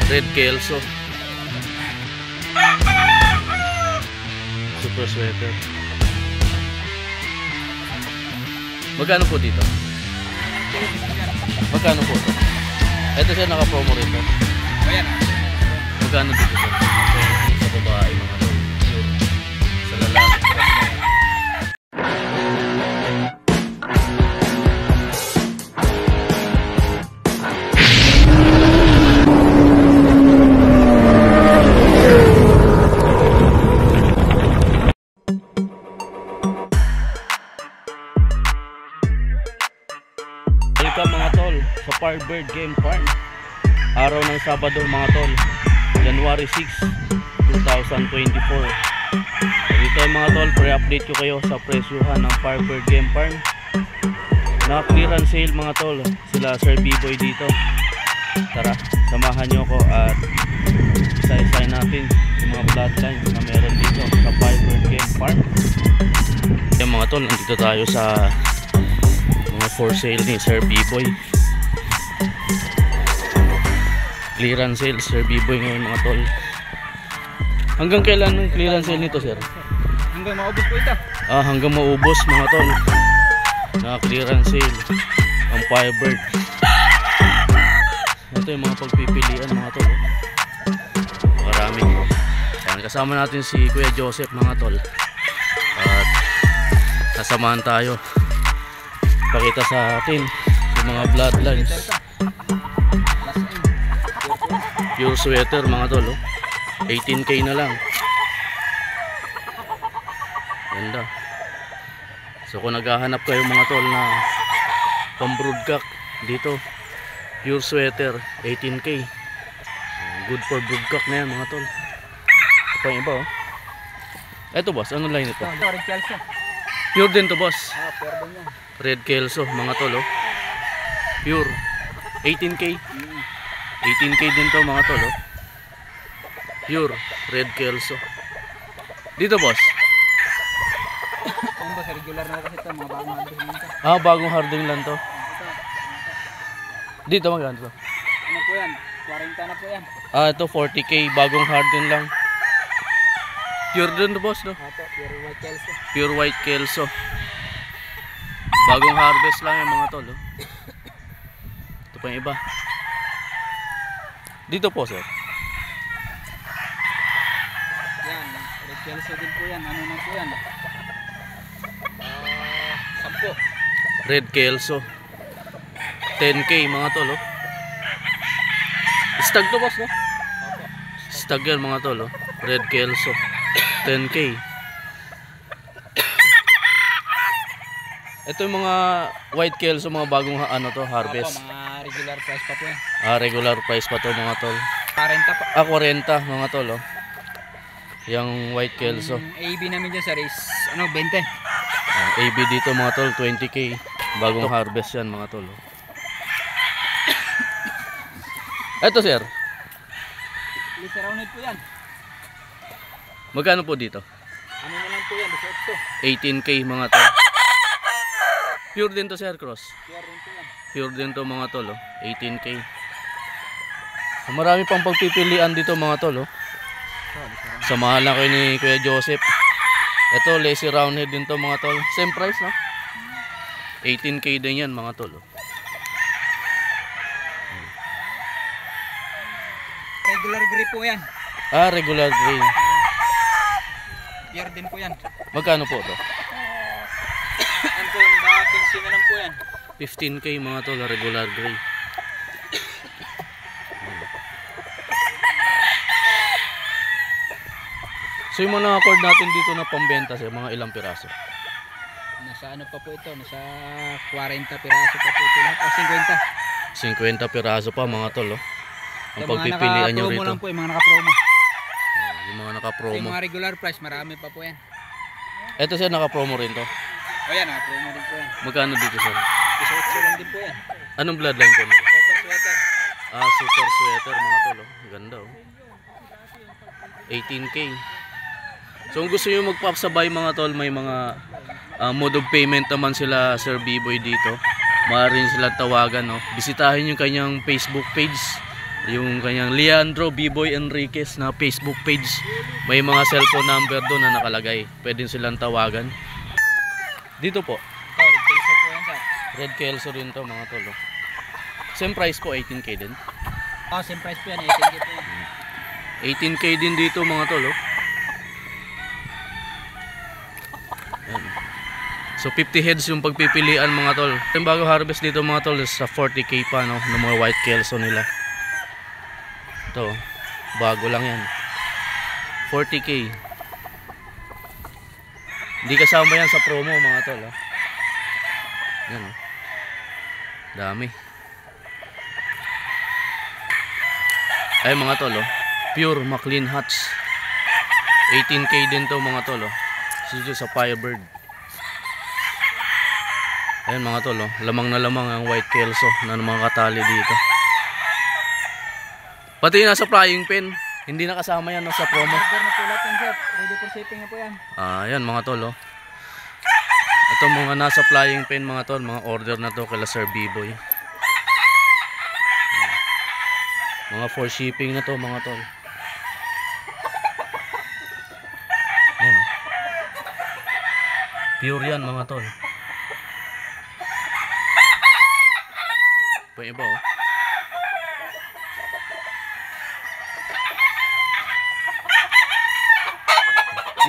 Red Kelso. Super sweater. Magkano po dito? Magkano po ito? Ito siya naka-promo rin to. Ayan. Magkano dito siya? Sa babae mga to. Sa lalaki. Welcome mga tol sa Firebird Game Farm. Araw ng Sabado mga tol, January 6, 2024. Dito mga tol, pre-update ko kayo sa presyuhan ng Firebird Game Farm. Naka-clearance sale mga tol, sila Sir B-Boy dito. Tara, samahan nyo ko at isa-isay natin yung mga bloodlines na meron dito sa Firebird Game Farm. Yan mga tol, nandito tayo sa for sale ni Sir B-Boy. Clearance sale Sir B-Boy ngayon mga tol. Hanggang kailan ng clearance sale nito sir? Hanggang maubos po ito. Hanggang maubos mga tol. Clearance sale ang Firebird. Ito yung mga pagpipilian mga tol. Marami. Yan, kasama natin si Kuya Joseph mga tol. At kasamahan tayo pakita sa atin yung mga bloodlines. Pure sweater mga tol, 18K na lang. Ganda. So kung naghahanap kayo mga tol na pang broodcock dito, pure sweater 18K, good for broodcock na yan mga tol. Ito pa yung iba oh. Eto boss, ano line ito? Pure din to boss. Pure din yan. Red Kelso mga tol oh. Pure 18K. 18K din to mga tol oh. Pure Red Kelso. Dito boss. Ano ba sa regular na kasi ito, mga bagong harding lang ito. Bagong harding lang to. Dito magkano to? Ano po yan? 40 na po yan. Ito 40K, bagong harding lang. Pure din to boss no? Pure white Kelso. Pure white Kelso. Bagong harvest lang yung mga tol oh. Ito pa yung iba. Dito po sir. Yan, Red Kelso din po yan. Ano na po yan? 10. Red Kelso 10K mga tol oh. Stag to boss no? Stag yan mga tol oh. Red Kelso 10K. Ito yung mga white Kelso, mga bagong ano to, harvest. Mga regular price pa po yan. Regular price pa to mga tol. 40 po. 40 mga tol oh. Yung white Kelso. AB namin dyan sir is ano, 20. AB dito mga tol, 20K. Bagong harvest yan mga tol oh. Ito sir. Lisa rounded po yan. Magkano po dito? Ano na lang po yan, 18K mga tol. Pure din to sir cross. Pure din po yan. Pure din to mga tol oh. 18K. Marami pang pagpipilian dito mga tol oh. Samahan lang kayo ni Kuya Joseph. Ito lacy roundhead din to mga tol. Same price no? 18K din yan mga tol oh. Regular gray po yan. Regular gray. Pure din po yan. Magkano po to? Ano po, naka-15 na lang po yan. 15K mga tol, regular gray. So yung mga cord natin dito na pambenta sa mga ilang piraso? Nasa ano pa po ito, nasa 40 piraso pa po ito lahat. 50 piraso pa mga tol oh. Ang pagpipilian nyo rito. Lang po, yung mga naka-promo. Yung mga naka-promo. Yung mga regular price, marami pa po yan. Ito siya naka-promo rin to. O yan, naka-promo rin po yan. Magkano dito sir? 18 lang din po yan. Anong bloodline ko nito? Super sweater. Super sweater mga tol oh. Ganda oh. 18K. So kung gusto nyo magpapasabay mga tol, may mga mode of payment naman sila Sir B-Boy dito. Maaari sila tawagan no. Bisitahin yung kanyang Facebook page, yung kanyang Leandro B-Boy Enriquez na Facebook page. May mga cellphone number doon na nakalagay. Pwede silang tawagan. Dito po. Red Kelso po yan, sir. Red Kelso rin to mga tol. Same price po, 18K din. Same price po yan, 18K po yan. 18K din dito mga tol. Ayan. So 50 heads yung pagpipilian mga tol. Yung bago harvest dito mga tol is sa 40K pa no, ng mga white Kelso nila. Ito, bago lang yan. 40K. Hindi kasama yan sa promo mga tol. Yan o. Dami. Ay mga tol, pure McLean Hatch. 18K din to mga tol. Dito sa Firebird. Ayan mga tol, lamang na lamang ang white Kelso na mga katali dito. Pati nasa flying pen, hindi nakasama yan sa promo. Order na po lahat yan, sir. Ready for shipping na po yan. Ayan mga tol. Ito mga nasa flying pen mga tol, mga order na to kala Sir B-Boy. Mga for shipping na to mga tol. Ayan, pure yan mga tol. Pa iba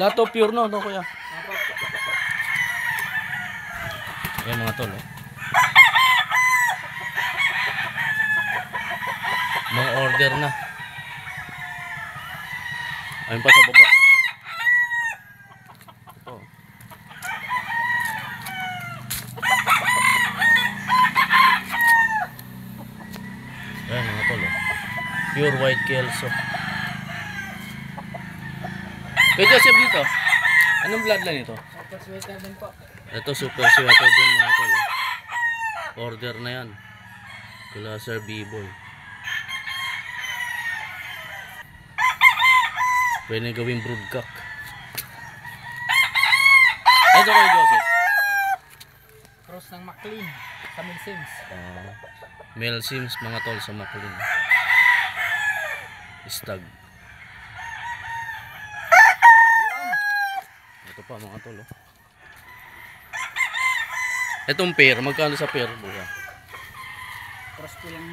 lahat to pure no kuya. Ayan mga tol. Mga order na. Ayun pa sa baba. Ito. Ayan mga tol. Pure white Kelso. Kaya Joseph dito. Anong bloodline ito? Super sweater din po. Ito super sweater din mga tol. Order na yan. Kula Sir B-Boy. Pwede gawing broodcock. Ito kay Joseph. Cross ng McLean sa Mel Sims. Mel Sims mga tol sa McLean. Stag. Ito pa mga tol. Itong pair, magkano sa pair? Buha. Cross po yung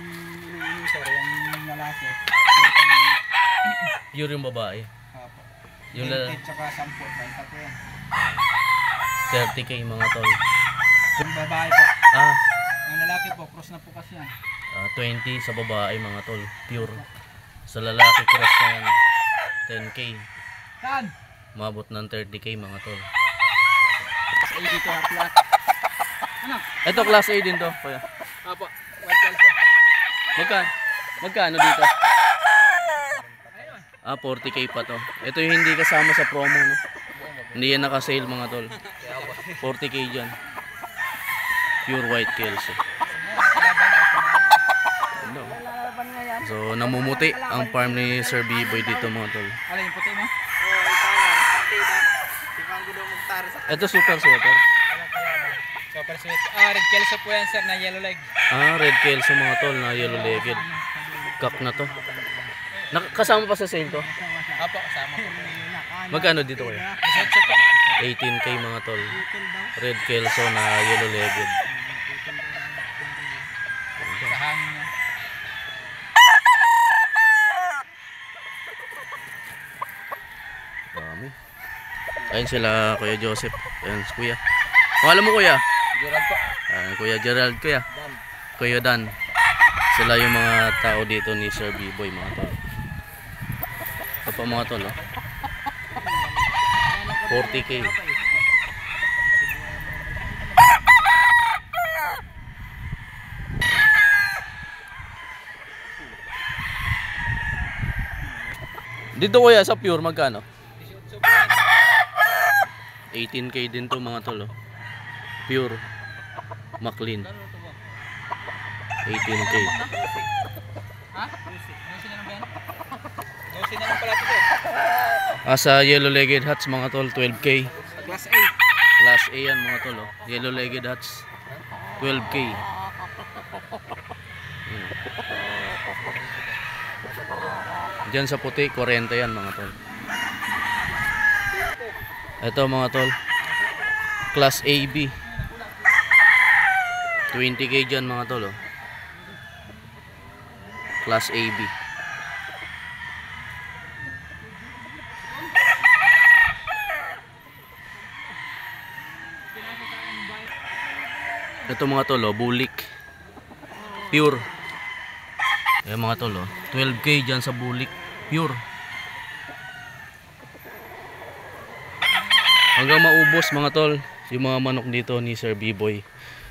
sir, yung lalaki. Pure yung babae. Opo. Yung Yung tsaka 10, 20 po yan. 30K mga tol. Yung babae po. Yung lalaki po, cross na po kasi yan. 20 sa babae mga tol. Pure. Sa lalaki cross na yan. 10K. Saan? Mabot ng 30K mga tol. Ay, dito ha, flat. Ano? Ito class A din to. Kuya. Opo, white Kelso. Magkano dito? 40K pa to. Ito yung hindi kasama sa promo no. Hindi yan naka-sale mga tol. 40K dyan. Pure white Kelso. So namumuti ang farm ni Sir B-Boy dito mga tol. Ano yung puti mo? Ito super sweater. Super sweet. Red Kelso po yan sir na yellow leg. Red Kelso mga tol na yellow legged. Cup na to. Kasama pa sa sale to? Opo, kasama po. Magkano dito kayo? 18K mga tol. Red Kelso na yellow legged. Sa hangin niya. Dami. Ayun sila Kuya Joseph. Ayun si Kuya. Pangalan mo Kuya? Gerald po. Kuya Gerald Kuya. Kuya Dan. Sila yung mga tao dito ni Sir B-Boy mga tol. Ito pa mga tol 40K. Dito Kuya sa pure magkano? 18K din to mga tol. Pure McLean. 18K. Ha? Dosin na lang ba yan? Dosin na lang pala ito. Sa yellow legged hats mga tol 12K. Class A. Class A yan mga tol. Yellow legged hats 12K. Diyan sa puti 40 yan mga tol. Ito mga tol, Class AB 20k dyan mga tol, oh. Class AB. Ito mga tol, oh, bulik pure. Ayan mga tol, oh, 12k dyan sa bulik pure. Hanggang maubos mga tol yung mga manok dito ni Sir B-Boy.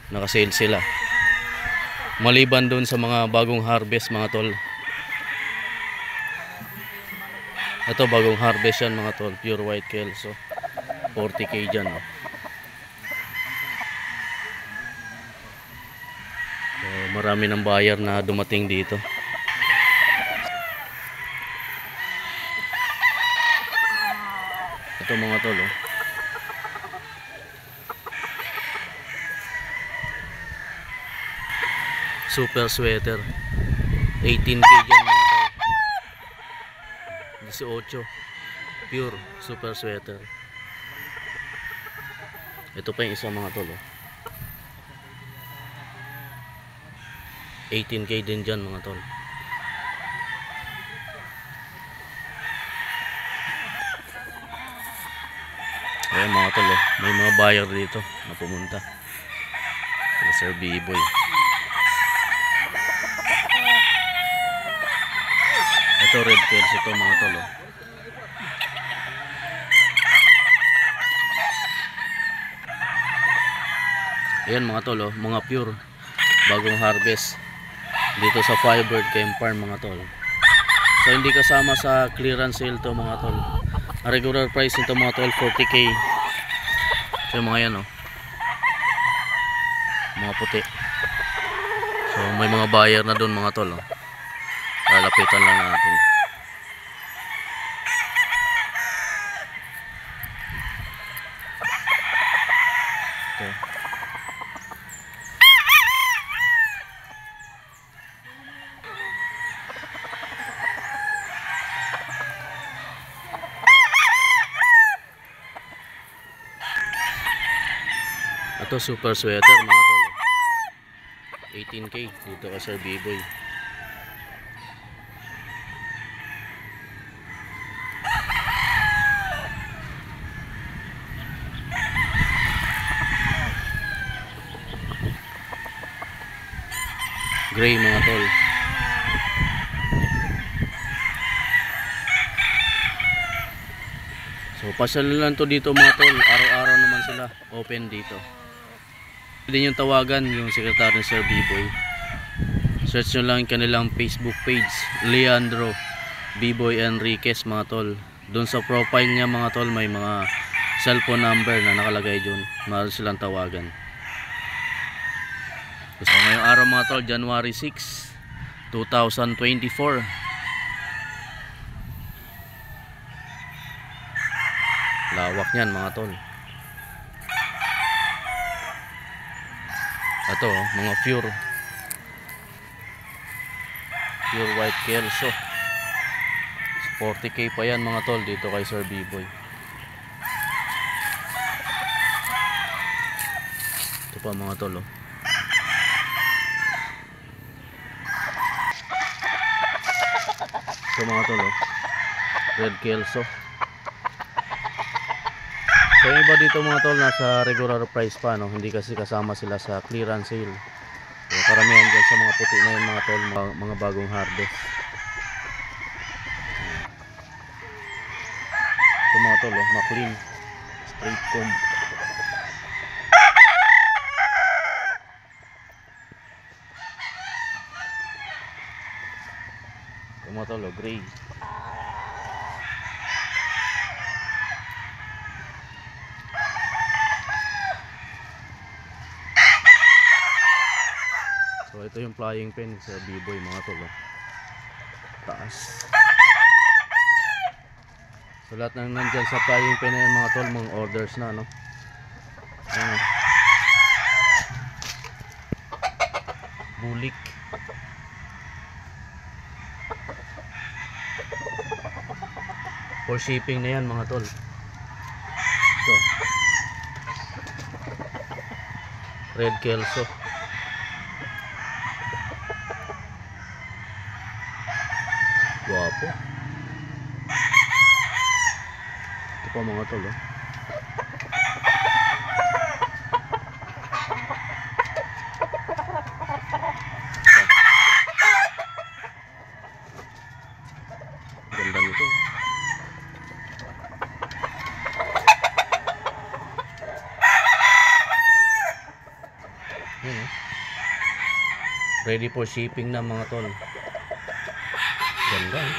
Naka-sale sila. Maliban dun sa mga bagong harvest mga tol. Ito bagong harvest yan mga tol, pure white kelso. 40k dyan, oh. So, marami ng buyer na dumating dito. Ito mga tol, oh. Super sweater 18k dyan mga tol. 18 pure super sweater. Ito pa yung isa mga tol, oh. 18k din dyan mga tol. Ayan mga tol, oh. May mga buyer dito na pumunta kay Sir B-Boy. Ito red tails ito mga tol, oh. Ayan mga tol, oh, mga pure bagong harvest dito sa Firebird Game Farm mga tol. So hindi kasama sa clearance sale to mga tol. Ang regular price nito mga tol 40k. So mga yan, oh, mga puti. So may mga buyer na doon mga tol, oh. Lalapitan lang natin. Ito. Ito super sweater mga tol, 18k dito ka Sir B-Boy. Gray mga tol. So pasyal lang to dito mga tol. Araw-araw naman sila open dito. Pwede nyo tawagan yung secretary Sir B-Boy. Search nyo lang kanilang Facebook page, Leandro B-Boy Enriquez mga tol. Doon sa profile niya mga tol may mga cellphone number na nakalagay dun. Maaari silang tawagan. So ngayong araw mga tol, January 6, 2024. Lawak niyan mga tol. Ito, mga pure white kelso. 40k pa yan mga tol dito kay Sir B-Boy. Ito pa mga tol, oh. Ito mga tol, oh. Red kelso. So yung iba dito mga tol nasa regular price pa, no? Hindi kasi kasama sila sa clearance sale. So, karamihan dyan sa mga puti na yun mga tol, mga bagong harvest. Ito mga tol, oh, ma-clean straight comb. Ito mga tol, oh, gray. So ito yung flying pen sa B-Boy mga tol, oh. Taas. So lahat ng nandyan sa flying pen na yan mga tol, mga orders na, no? Ayan, oh. Bulik. For shipping na yan mga tol. Ito. Red Kelso. Guwapo. Ito pa mga tol, oh. Ganda nito. Yan, oh. Ready for shipping na mga tol. Ganda, eh.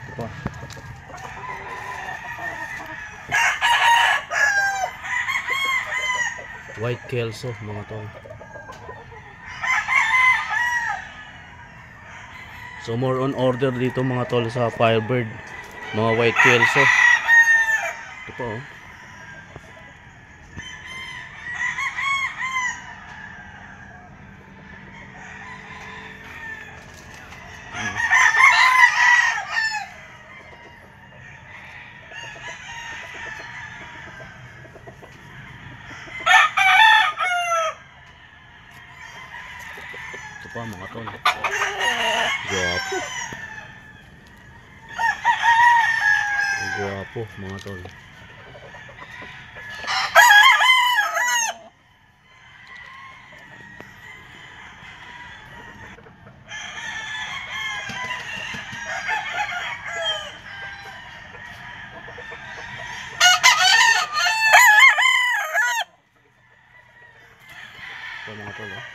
Ito pa. White Kelso mga tol. So more on order dito mga tol sa Firebird, mga White Kelso. Ito pa, oh. Ito pa mga tol. Guwapo. Guwapo mga tol. Ito mga tol, oh.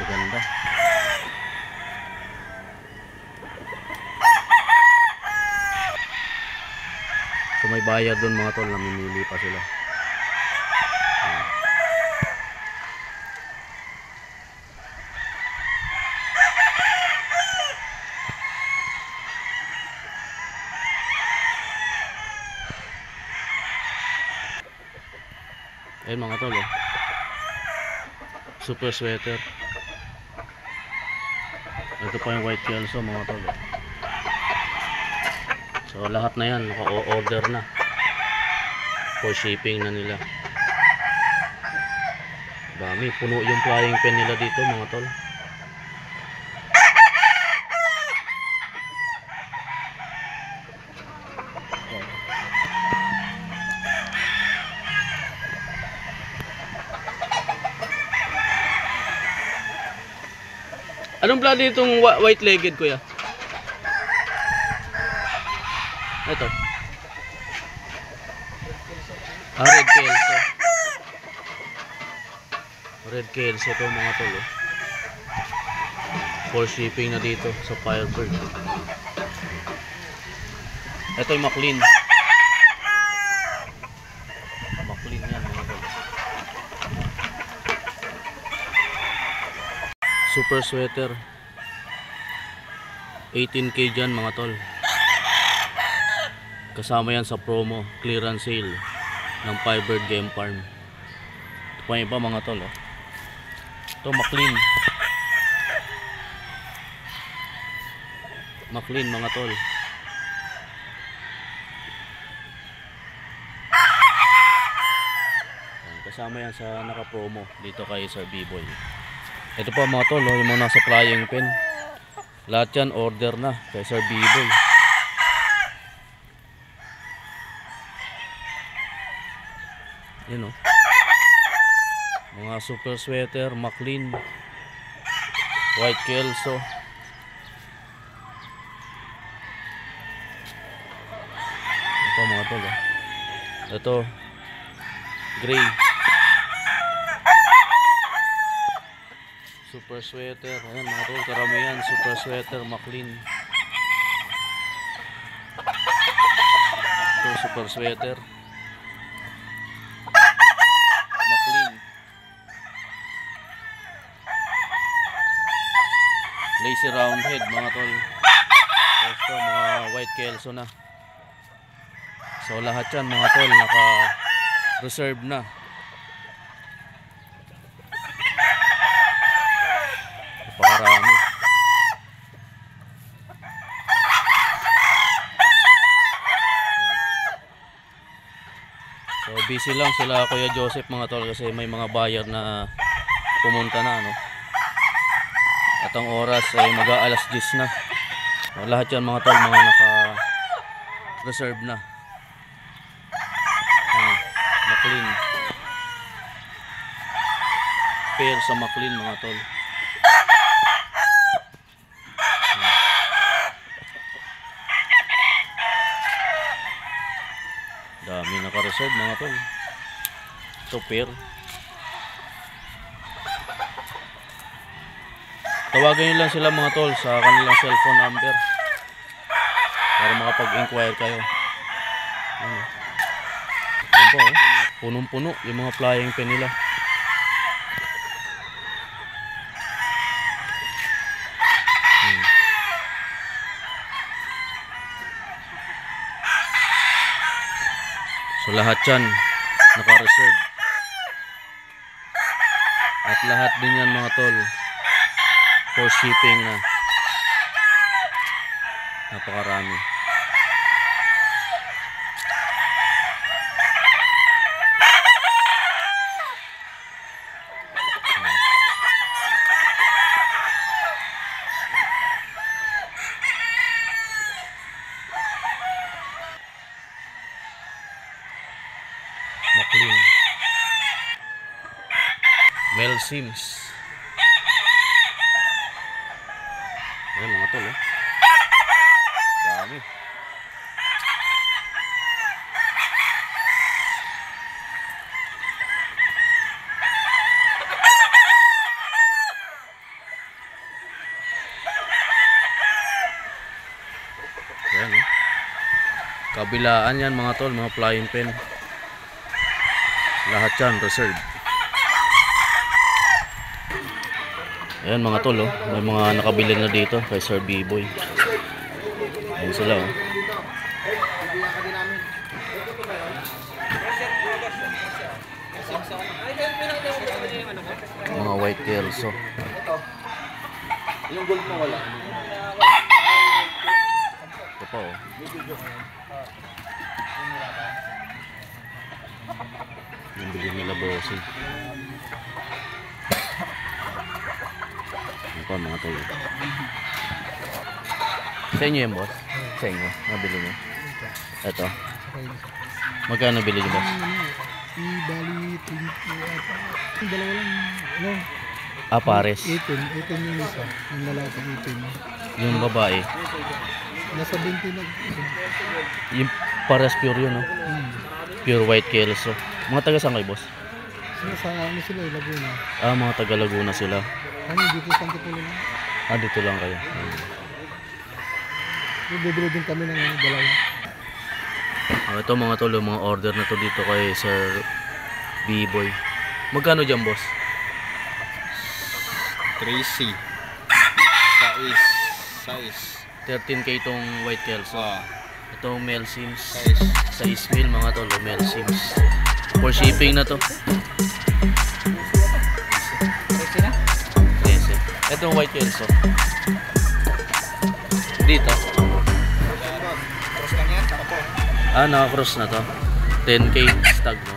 Ganda. So may bayad doon mga tol, namimili pa sila. Ayun mga tol, oh. Super sweater. Ito pa yung White Kelso mga tol. So lahat na yan naka-order na. For shipping na nila. Dami, puno yung flying pen nila dito mga tol. Anong blood itong white-legged kuya? Ito. Red Kelso. Red Kelso to mga tol, oh. For shipping na dito sa Firebird. Ito yung McLean. McLean yan mga tol. Super sweater 18K dyan mga tol. Kasama yan sa promo clearance sale ng Firebird Game Farm. Ito pa iba mga tol, oh. Ito McLean. McLean mga tol. Kasama yan sa naka-promo dito kay Sir B-Boy. Ito pa mga tol, oh, yung mga nasa flying pen. Lahat yan order na kay Sir B-Boy. Yan, oh. Mga super sweater, McLean, White Kelso. Ito mga tol, oh. Ito gray. Super sweater. Ayan mga tol, karamihan super sweater McLean. Ito super sweater. McLean. Lazy Roundhead mga tol. Ito mga white kelso na. So lahat yan mga tol naka reserve na. Napakarami. So busy lang sila Kuya Joseph mga tol kasi may mga buyer na pumunta na no. At ang oras ay mag-aalas 10 na. So, lahat yan mga tol mga naka reserve na. McLean. Pair sa McLean mga tol. Dami naka-reserve mga tol. Ito pair. Tawagan nyo lang sila mga tol sa kanilang cellphone number para makapag-inquire kayo. Yan po, punong-puno yung mga flying pen nila. So lahat yan naka-reserve. At lahat din yan mga tol for shipping na. Napakarami. McLean. Mel Sims. Ayan mga tol dami. Ayan kabilaan yan mga tol, mga flying pen. Lahat yan reserve. Ayan mga tol may mga nakabili na dito kay Sir B-Boy. Ayan sila mga white kelso. Yung gold mo wala. Ito pa yung bili nila bossing. Ito mga tol. Sa inyo yan boss? Sa inyo? Nabili nyo? Ito. Magkano nabili nyo boss? Bali, yung dalawa lang. Pares. 18 yung isa. Yung lalaki 18. Yung babae. Nasa 20 na. Yung pares pure yun Pure white kelso. Mga taga saan kayo boss? Sa ano sila, Laguna. Mga taga Laguna sila. Ano, dito sa Antipolo lang. Dito lang kayo. Bibili din kami ng dalawa. Ito mga tol, mga order na to dito kay Sir B-Boy. Magkano dyan boss? 3C. Size. 13k itong white kelso. Itong Mel Sims. Size. 6 mil mga tol, Mel Sims. For shipping na to. 13 na? 13. Itong white kelso. Dito. Cross lang yan? Naka-cross na to. 10k stag no.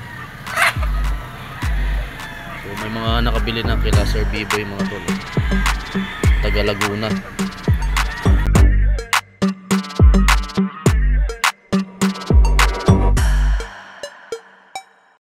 So may mga nakabili na kila Sir B-Boy mga tol. Taga Laguna.